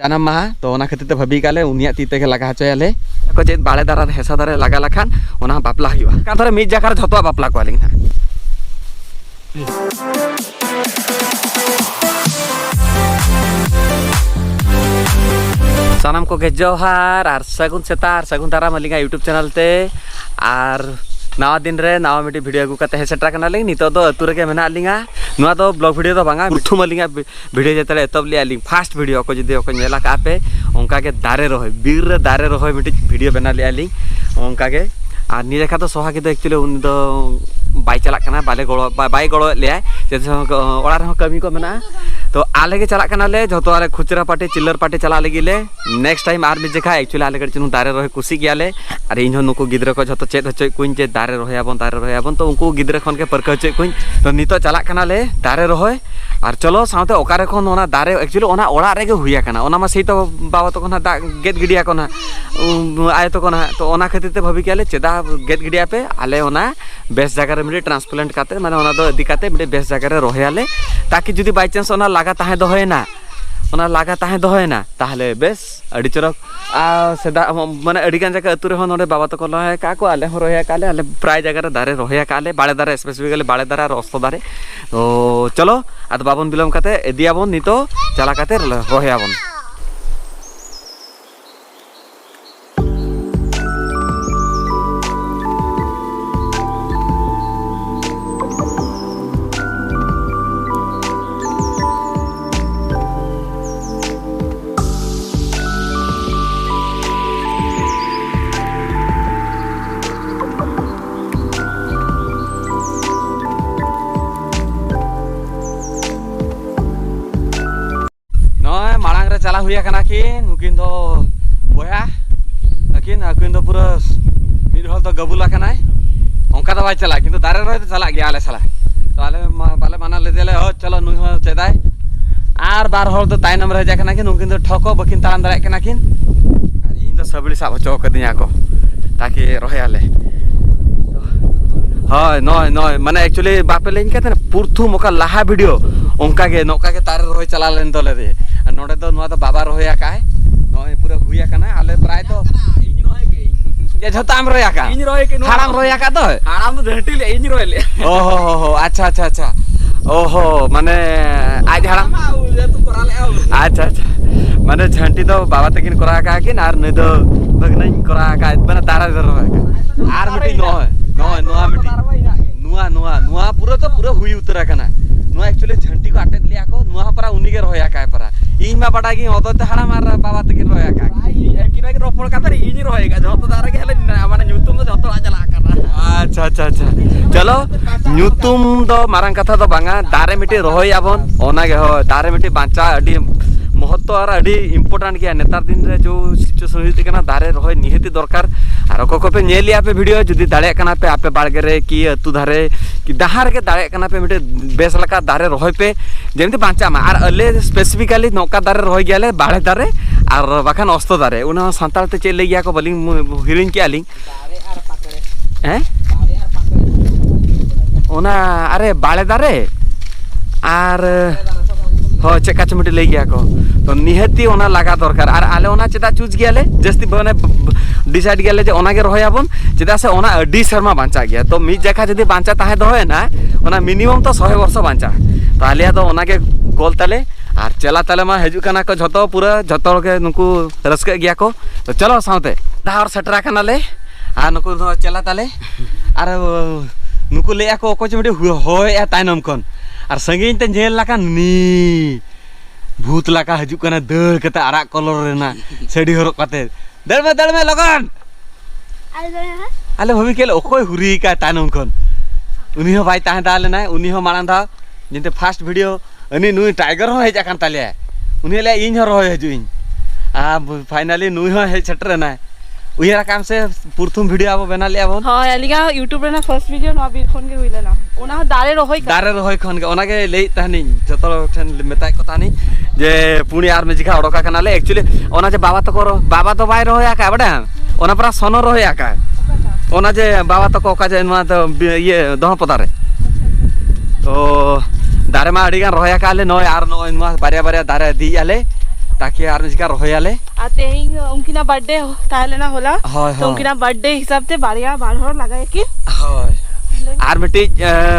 जानाम माहा तो ओना खातिर भाभी काले उनिया तीते के लगा हचोयाले को चेत बाले दारा हेसा दारे लगा लखान ओना बापला हुआ का धरे मिज जगह झतो बापला को आलिंग ना सानाम को गे जोहार और सगुन सेतार सगुन दारा मलिंगा यूट्यूब चैनल ते और नवा दिन रे नवा मिट्टी वीडियो अगू कते सेटा कना लिंग नितो दो अतु रेगे मेना लिंगा नुआ दो ब्लॉग वीडियो दो बांगा प्रथम लिंगा वीडियो जेतले तब लिया लिंग फास्ट वीडियो को जदि को नेला का पे ओंका के दारे रहोय बीर रे दारे रहोय मिट्टी वीडियो बना लिया लिंग ओंका के और नी देखा तो सोहा के एक्चुअली उन दो बाई चला कना बाले गड़ो बाई गड़ो ले जैसे ओड़ा रे कमी को मेना तो आले के चला कना ले जतो आले खुचरा पार्टी चिल्लर पार्टी चला लगी ले नेक्स्ट टाइम आर मिज देखा एक्चुअली आले कड़ी दारे रहे कुसी गयाले और इन नुको गिद्र को जतो चेत हचय कुइन जे दारे रहे तो उनको गिद्र खन के परक हचय कुइन तो नितो चला कना ले दारे रहे और चलो साथे ओकारे खन ओना दारे एक्चुअली ओना ओड़ा रेगे हुया कना ओना मा सही तो बाबा तो कोना दा गेट गिडिया कोना आय तो कोना तो ओना खातिर ते भाभी केले चेदा गेट गिडिया पे आले ओना बेस्ट जगह रे मिले ट्रांसप्लांट काते माने ओना दो इदी काते मिले बेस्ट जगह रे रहे आले ताकि जुदी बाय चांस ओना लागा ताहे दोहेना ओना लागा ताहे दोहेना ताहले बेस अडी चरक आ सेदा माने अडी गान जगह अतुरे हो नोडे बाबा तो को लहे का को आले हो रहे काले आले प्राय जगह रे दारे रहे काले बाळे दारे स्पेसिफिकली बाळे दारे और अस्त दारे तो चलो आद बाबन बिलम काते एदियाबन नितो चला काते रहे आबन चला हुआ कना किन उकिन तो बोया अकिन तो पूरा मिड हल तो गबुला कनाय ओंका तो बाय चला किंतु दारे रहे तो चला गया आले साला तो आले बाले माना ले देले हो चलो नुई हो चेदाय आर बार हल तो ताइनम रह जा कना किन उकिन तो ठको बकिन तान दारे कना किन और इन तो सबड़ी साब चो कदिया को ताकि रहे आले हाय नय माने एक्चुअली बापे लेन के पुरथु मोका लाहा वीडियो ओंका के नोका के तारे रहे चला लेन तो ले रे नोडे तो नुआ तो बाबा रोया का है नय पूरा हुया कना आले प्राय तो इन रोय के ये झताम रोया का इन रोय के हाराम रोया का तो हाराम तो झटी ले इन रोय ले ओहो हो अच्छा ओहो माने आज हाराम ये तो करा ले अच्छा माने झंटी तो बाबा तकिन करा का कि नार नै तो बगनई करा का माने तारा रोया का आर मिटी नय नुआ मिटी नुआ पूरा तो पूरा हुई उतरा कना नुआ एक्चुअली झंटी को आटेत लिया को नुआ परा उनी के रोया का परा इन मा बड़ा की ओतो ते हाड़ा मार बाबा तकिन रोया का किना के रोपड़ का तरी इन रोएगा जतो दारे के हले माने न्यूतुम तो जतो आजला करा अच्छा चलो न्यूतुम दो मारंग कथा दो बांगा दारे मिटी रोय आबन ओना के हो दारे मिटी बांचा अडी महत्व और अडी इंपोर्टेंट गया नेतार दिन रे जो सिचुएशन हुई कना दारे रोय निहति दरकार और को पे नेलिया पे वीडियो जुदी दाड़े कना पे आपे बाड़गे रे की अतु धारे कि दाहार के दाड़े कना पे मिटे बेस लका दारे रोय पे जेमति बांचा मा और अले स्पेसिफिकली नौका दारे रोय गयाले बाड़े दारे और बाखान अस्त दारे उना सांताल ते चे ले गया को बलिंग हिरिन के आलिंग दारे और पाकड़े हैं दारे और पाकड़े ओना अरे बाड़े दारे और हो चेका चमटी ले गया को तो निहति ओना लगा दरकार और आले ओना चेदा चूज गयाले जस्ती बने डिसाइड गयाले जे ओना के रोय आबन चेदा से ओना अडी शर्मा बांचा गया तो मिज जखा जदी बांचा ताहे दोहे ना ओना मिनिमम तो 100 वर्ष बांचा तालिया तो ओना के गोल ताले और चला ताले मा हजू कना को झतो पूरा झतो के नुकु रसके गया को तो चलो साथे दाहर सटरा कना ले आ नुकु चला ताले और नुकु ले को को चमटी होय या ताइनम कोन और संगीन ते झेल लाका नी भूत लाका हजू कना दड़ कते आरा कलर रेना सेडी हरक कते दड़ में लगन आले भाभी केले ओकोय हुरी का ताइनम कोन उनी हो भाई ताहे दाले ना उनी हो माना दा जिनते फास्ट वीडियो अनि नुई टाइगर हो हेजा कान ताले उनी ले इन हो रहे हजुइन आ फाइनली नुई हो हे छटरे ना उयरा काम से प्रथम वीडियो आबो बना ले आबो हां यालिगा यूट्यूब रे ना फर्स्ट वीडियो ना बीर खन के हुइले ना ओना दारे रहोय खन के ओना के ले तानी जतो ठन मेताय को तानी जे पुणी आर में जिखा ओडका कना ले एक्चुअली ओना जे बाबा तो बाय रहोया का बडा ओना परा सोनो रहोया का ओना जे बाबा तो को का जे मा तो ये दह पदारे तो दारे मा अड़ी गान रहोया का ले नय आर नय मा बारिया दारे दी आले ताकि आर मिजका रोहयाले आते ही उनकिना बर्थडे ताहलेना होला होय तो उनकिना बर्थडे हिसाब से बारिया बार हर लगाए कि होय आर मिटी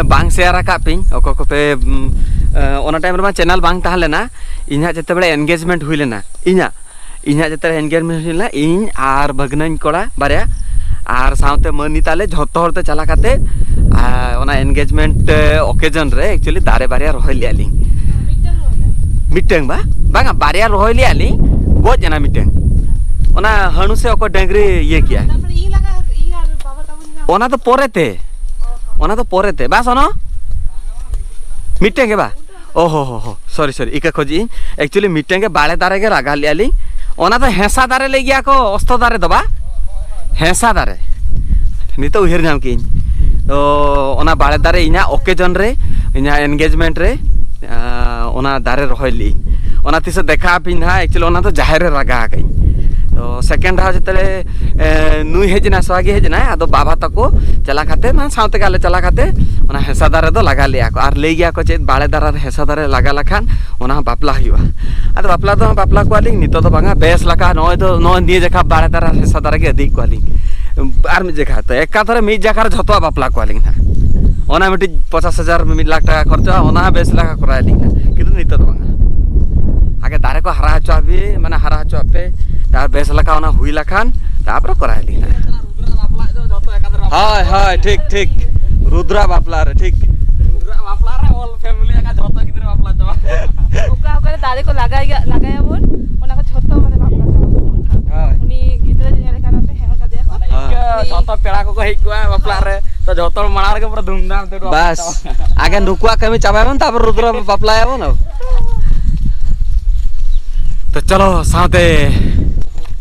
बांग शेयर का पिंग ओको को पे ओना टाइम रे चैनल बांग ताहलेना इन्हा जते बड़े एंगेजमेंट हुई लेना इन्हा जते एंगेजमेंट हुई लेना इन आर भगनन कोड़ा बारिया आर साउते मनी ताले झोतो हरते चला काते ओना एंगेजमेंट ओकेजन रे एक्चुअली दारे बारिया रोहय लियाली मिटंग बांगा बारिया रोहय लियाली गोजना मिटंग ओना हणु से ओको डंगरी ये किया ओना तो पोरेते बा सोनो मिटंगे बा ओहो हो सॉरी इका खोजी एक्चुअली मिटंगे बाळे दारे के लगा लियाली ओना तो हेसा दारे ले गया को अस्त दारे दबा हेसा दारे नितो उहेर नाम की तो ओना बाळे दारे इना ओकेजन रे इना एंगेजमेंट रे ओना दारे रोहय ली ओना तिसे देखा पिन्हा एक्चुअली ओना तो जाहेर रे लगा गई तो सेकेंड हाउ जते नुई हेजना स्वागी हेजना आदो बाबा तको चला खाते मान साउते गाले चला खाते ओना हेसा दारे दो लगा लिया को आर ले गया को चेत बाळे दारा हेसा दारे लगा लखान ओना बापला हुआ आदो बापला को आलिंग नितो तो बांगा बेस लका नय निये जखा बाळे दारा हेसा दारा के अधिक को आलिंग आर मी जखा तो एका थरे मी जखा झतो बापला को आलिंग ना ओना मिटी 50,000 1 लाख टाका खर्चा ओना बेस लका करा आलिंग ना किंतु नितो तो बांगा आगे दारे को हरा हचो आबी माने हरा हचो आपे तार बेस लका ओना हुई लखान तापर करा आलिंग ना हाय ठीक रुद्रा बापला रे ठीक रुद्रा बापला रे ऑल फैमिली का झतो किधर बापला तो ओका दारे को लगाया बोल ओना को झतो माने बापला हां उनी गिदरे जेने खाना पे हेन का देखो झतो पेड़ा को हिकुआ बापला रे तो झतो मनार के पूरा धूमधाम ते बस आगे नुकुआ कमी चाबाबन तापर रुद्रा बापला आबो न तो चलो साथे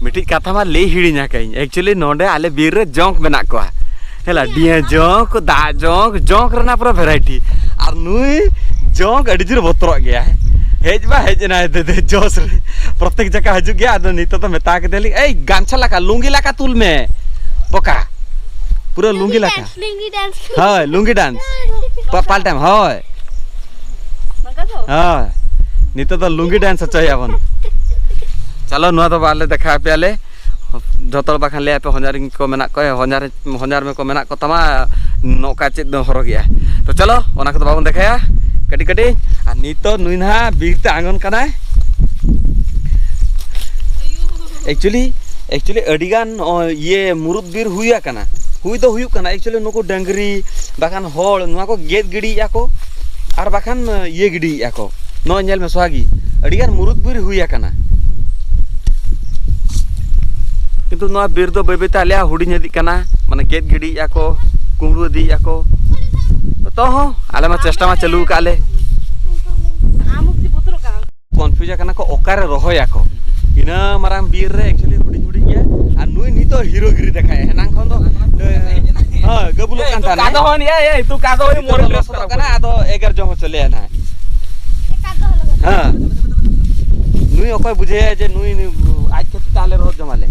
मिटी कथा मा ले हिड़ीना कई एक्चुअली नोडे आले बीर रे जोंक बना को हेला डिया जोंक दा जोंक रना पूरा वैरायटी और नुई जोंक अडिजर बतरो गया है हेजबा हेजना दे जोस रे प्रत्येक जगह हजु गया आदो नितो तो मेता के देली ए गांछा लका लुंगी लका तुल में पोका पूरा लुंगी लका हां लुंगी डांस पाल टाइम हां हां नितो तो लुंगी डांस चाहिए चलो नुआ तो बाले देखा पेले जतल बाखान ले पे हंजार को मेना को हंजार में को मेना को तमा नोका चेद हरो गया तो चलो ओना को बाबन देखाया कटी आ नितो नुइना बीरते आंगन कना एक्चुअली अडिगान ये मुरुद बीर हुया कना हुई तो हुयु कना एक्चुअली नुको डंगरी बाखान होल नुआ को गेद गिडी याको आर बाखान ये गिडी याको नो नेल में स्वागी अडिगान मुरुद बीर हुया कना किंतु नवा बीर दो बेबेते आलिया हुडिंग यदि कना माने गेद गिडी याको कुंगरू दी याको तो हो आले मा चेष्टा मा चालू काले आमुक्ति पुत्र का कन्फ्यूज कना को ओकारे रहो याको इना माराम बीर रे एक्चुअली हुडिंग गया आ नुई नि तो हीरोगिरी देखाय हेनांग खन तो हां गबुलो कांता ना कादो हन ए तू कादो होई मोर ड्रेस कना आदो 11 जो चले ना हां नुई ओकय बुझे जे नुई आज के ताले रह जमाले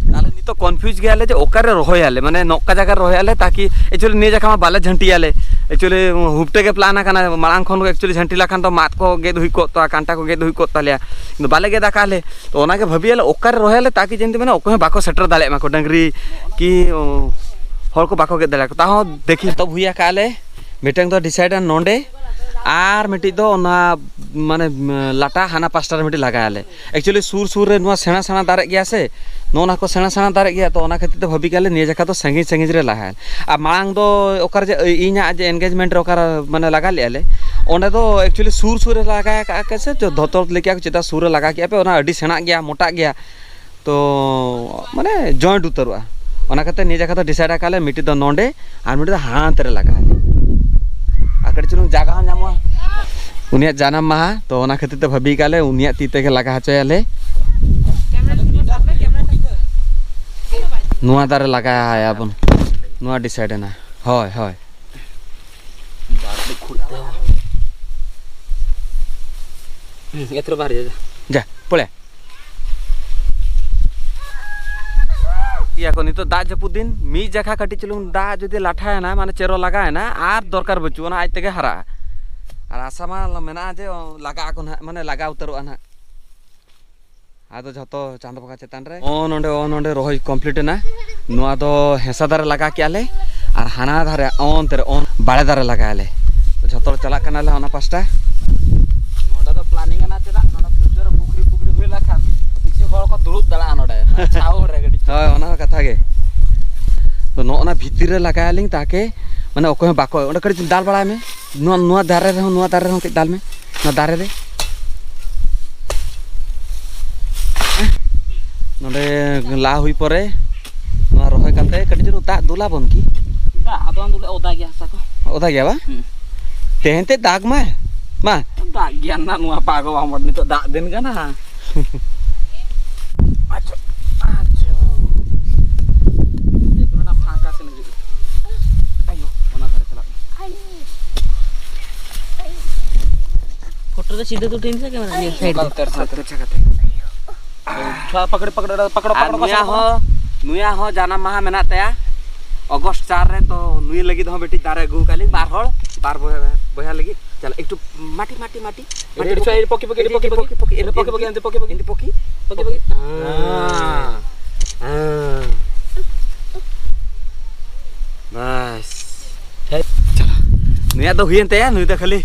ताले नि तो कंफ्यूज गयाले जे ओकारे रहोयाले माने नोका जगह रहोयाले ताकि एक्चुअली ने जगह मा बाले झंटियाले एक्चुअली हुपटे के प्लान काना मांग खन एक्चुअली झंटिला खान तो मात को गेद हुई को तो कांटा को गेद हुई को तालिया किंतु बाले गेदा काले तो ओना के भबियाले ओकारे रहोयाले ताकि जेंति माने ओको बाको सेटर दाले मा को डंगरी की हर को बाको गेद दाले ताहो देखि तब हुया काले मीटिंग तो डिसाइड नोंडे आर मिटी दो ना माने लाटा हाना पास्टर मिटी लगायाले एक्चुअली सुर रे नुआ सेना दारे गया से नोना को सेना दारे गया तो ओना खातिर तो भबी काले निये जखा तो संगी रे लगायल आ मांग दो ओकर जे इना जे एंगेजमेंट रे ओकर माने लगा लेले ओने तो एक्चुअली सुर रे लगाया का कैसे जो धोतर लेके आ चेता सुर रे लगा के पे ओना अडी सेना गया मोटा गया तो माने जॉइंट उतरवा ओना खातिर निये जखा तो डिसाइड काले मिटी दो नोंडे आर मिटी दो हाथ रे लगायल आकड़ी चुनु जागा नामवा उनिया जानम माहा तो ओना खातिर तो भबी काले उनिया तीते के लगा हचयाले नुआ दारे लगाया है अपन नुआ डिसाइड है ना होय होय एथरो बाहर जा पळे या कोनी तो दा जपु दिन मी जखा कटी चलुं दा जदि लाठा है ना माने चेरो लगा है ना आर दरकार बचु ना आज तके हरा और आशा मा मेना जे लगा को ना माने लगा उतरो ना आदो झतो चांद पका चेतान रे ओ नोंडे रोहई कंप्लीट ना नुआ दो हेसा दारे लगा के आले और हाना धारे ओन तेरे ओन बाड़े दारे लगा आले तो झतो चला कनाले ओना पास्टा नोडा तो प्लानिंग ना चेदा नोडा फ्यूचर पुखरी हुइला खान किसी हर को दुरुब दला नोडे छाओ रे गडी हाय ओना कथा गे तो नोना भीतर रे लगा आलिंग ताके माने ओको बाको ओंडे कड़ी दाल बड़ा में नुआ दारे रे के दाल में ना दारे रे नोडे ला हुई परे नुआ रोहय काते कड़ी जरु दा दुला बन की दा आदोन दुले ओदा गया साको ओदा गया बा तेहते दाग मा दा गया ना नुआ पागो हमर नि तो दा दिन का ना अच्छा देखो ना फांका से नहीं आयो ओना करे चला फोटो तो सीधे तो टीन से कैमरा नहीं साइड करते पकड़ो नुया हो जाना महा मेना तया अगस्त 4 रे तो नुई लगी हो बेटी तारे गु काली बार बोया लगी चल एक माटी पोकी बस चल नुया तो हुईन तया नुई तो खाली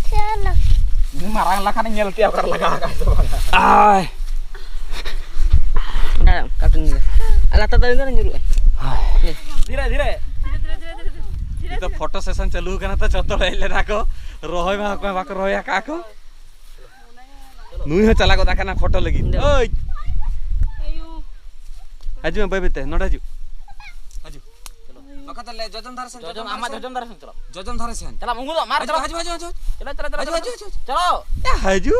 मारांग लखा ने नेलती आकर लगा आय काटून अला तो ना जरू धीरे तो फोटो सेशन चालू करना तो जतो ले नाको रोहय मा को रोया काको नुई हो चला को देखना फोटो लगी ओय आजु में बेबेते नडा आजु नका चले जजन धर से चलो जजन धर से चला मुंगु दो मार चलो चलो या हाजू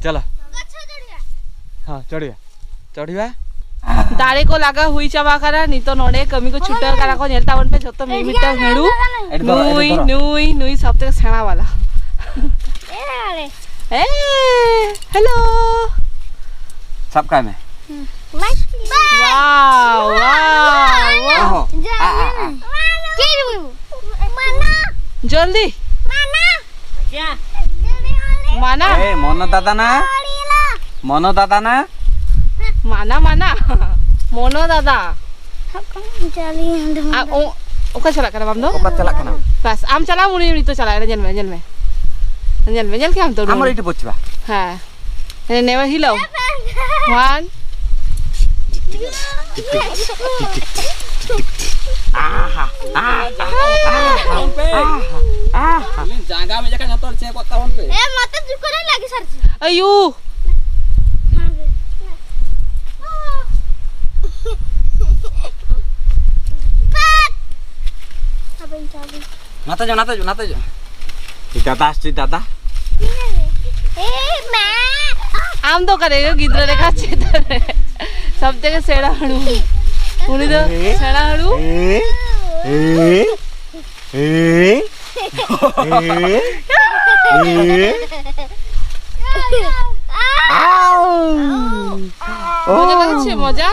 चलो हाँ चढ़िया दाड़े को लगा हुई चाबा करा नहीं तो नोडे कमी को छुट्टा करा को नेलता वन पे जतो मिमिटा हेडू नुई सब तक सेना वाला ए हेलो सब का में वाओ जल्दी माना ए मोनो दादा ना माना मोनो दादा ओका चला कर हम दो ओका चला कना बस आम चला मुनी तो चला जल में के हम तो हमर इटी पोचबा हां नेवर हिलो 1 जागा में जका जतो से को तवन पे ए मते जुको नहीं लागी सर अयू नाता जो दादा ए मैं आम तो करेगा गिद्र रे का चेतर सब जगह सेड़ा हणू उनी तो सेड़ा हणू मजा लगছে मजा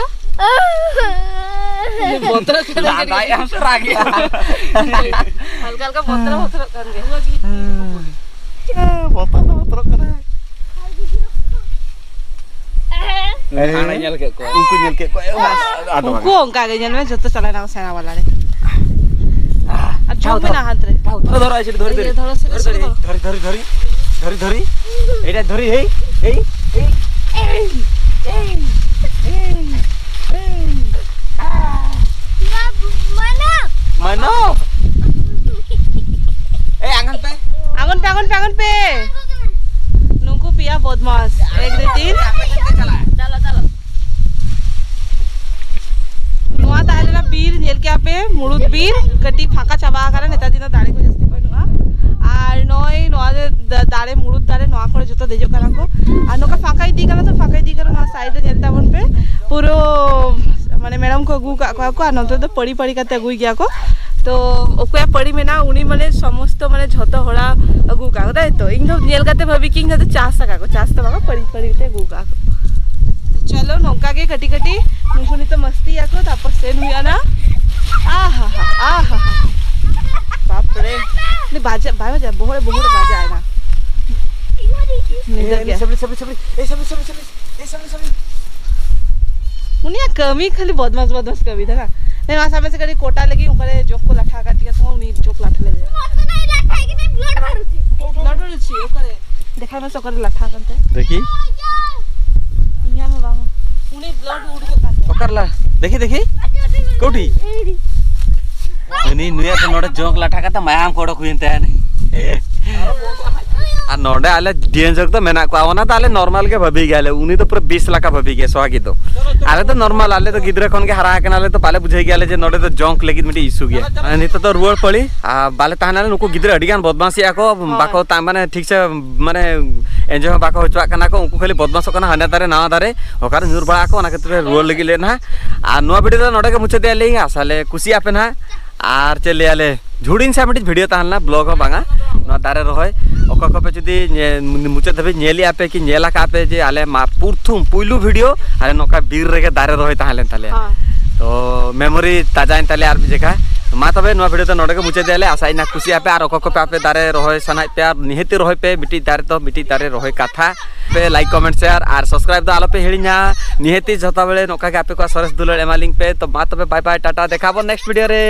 बोतल दादा यहाँ से आ गया हल्का बोतल कर गए बोतल करे खाना nyel ke ko उनको nyel के को उनको उनका के जन में जतो चला ना सेना वाला रे अच्छा में ना हाथ रे धरो ऐसे धरी धरो से धरी एटा धरी हे मनो ए आंगन पे नुको पिया बदमाश 1 2 3 चलो नुआ ताले ना बीर नेल के आपे मुड़ुद बीर कटी फाका चाबा करे नेता दिन दाड़ी को जस्ती पनुआ আর নয় নয় দাঁড়ে মুড়ুদ দাঁড়ে নয়া করে যত দেজো কানাকো আর নকা ফাঁকাই দি কানা তো ফাঁকাই দি করে না সাইডে যেলতা বন पे পুরো মানে ম্যাডাম को गु का को नंतर तो पड़ी काते गुई गया को तो ओको पड़ी में ना उनी माने समस्त माने झत होड़ा गु का ताई तो इन तो नेल काते भाभी किंग तो चास का को चास तो बाका पड़ी ते गु का चलो नौका के कटी नुकुनी तो मस्ती आको तापर सेन हुआ ना आहा बाप रे नहीं बाजा बाजा बोहड़े बाजा है ना नींदर गया उन्हें कमी खाली बदमाश कमी था ना नहीं वहाँ सामने से कभी कोटा लगी ऊपर जोक को लठा काट दिया तो उन्हीं जोक लाठ ले मत नहीं लाखाई कि नहीं ब्लड मारुची ब्लड रुची ओकरे देखा मैं सकर लठा करते देखी यहाँ में बांगो उन्हें ब्लड उड़ को काट पकड़ला देखी कोठी नुया तो नोडे जोंक लाठा का मायाम कोड़ खुइनते नहीं आ नोडे आले डेंजर तो मेना को आवना ताले नॉर्मल के भबी गेले उनी तो पूरा 20 लाख भबी गे स्वागी तो आले तो नॉर्मल आले तो गिदरे खन के हरा के नाले तो पाले बुझे गेले जे नोडे तो जोंक लेगी मिटी इशू गे अनि तो रुवड़ पड़ी आ बाले तानाले नुको गिदरे अडिगान बदमाशी आको बाको ता माने ठीक से माने एंजॉय बाको होचवा कना को उनको खाली बदमाश कना हने तारे ना तारे ओकार नुर बड़ा को ना के रुवड़ लगी लेना आ नुवा वीडियो नोडे के मुचे देले आसाले खुशी आपे ना आर चले आले झुड़िन से मिटी वीडियो ताहना ब्लॉग हो बांगा ना दारे रहोय ओका कपे जुदी मुचे धबे नेली आपे कि नेला का आपे जे आले मा पुरथुम पुइलु वीडियो आले नोका बीर रेगे दारे रहोय ताहले ताले तो मेमोरी ताजा इन ताले आर भी देखा मा तबे नो वीडियो तो नोडे के मुचे देले आसाई ना खुशी आपे आर ओका कपे आपे दारे रहोय सनाय पे आर निहेति रहोय पे बिटी दारे तो बिटी दारे रहोय कथा पे like comment share or subscribe तो आलो पे हेड़िना निहेति जता बेले नोका के आपे को सरस दुलर एमालिंग पे तो मा तबे बाय बाय टाटा देखाबो नेक्स्ट वीडियो रे।